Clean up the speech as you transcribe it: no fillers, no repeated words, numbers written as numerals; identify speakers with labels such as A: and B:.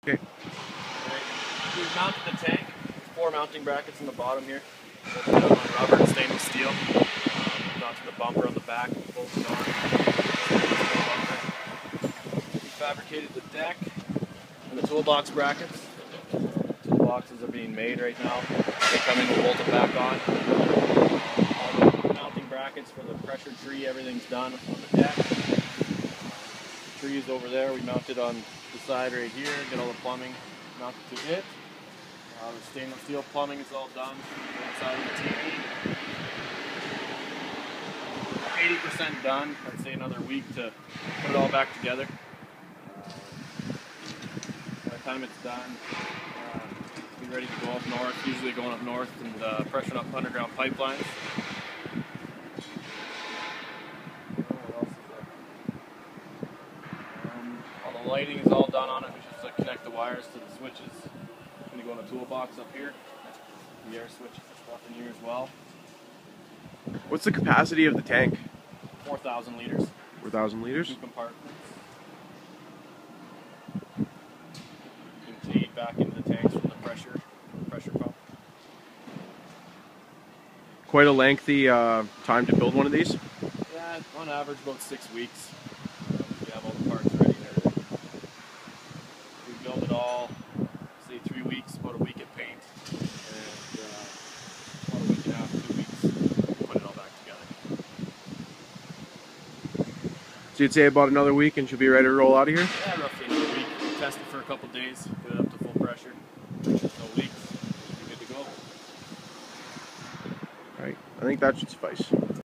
A: Okay.
B: We've mounted the tank. 4 mounting brackets in the bottom here. Bolted on rubber and stainless steel. Mounted the bumper on the back. Bolted on. We fabricated the deck and the toolbox brackets. Toolboxes are being made right now. They come in, we'll bolt it back on. All the mounting brackets for the pressure tree, everything's done on the deck. The tree is over there. We mounted on the side right here. Get all the plumbing mounted to it. The stainless steel plumbing is all done. Inside of the TV. 80% done. I'd say another week to put it all back together. By the time it's done, be ready to go up north. Usually going up north and pressuring up underground pipelines. What else is there? All the lighting is all done on it. We just connect the wires to the switches. I'm going to go in a toolbox up here. The air switches and stuff in here as well.
A: What's the capacity of the tank?
B: 4,000 liters.
A: 4,000 liters?
B: 2 compartments. You can feed back into the tanks from the pressure pump.
A: Quite a lengthy time to build one of these?
B: Yeah, on average about 6 weeks. We have all the parts ready and everything. We build it all, say 3 weeks, about a week at paint, and about a week and a half, 2 weeks, put it all back together.
A: So you'd say about another week and she'll be ready to roll out of here?
B: Yeah, roughly another week. Test it for a couple days, get it up to full pressure. No leaks, we're good to go.
A: Alright, I think that should suffice.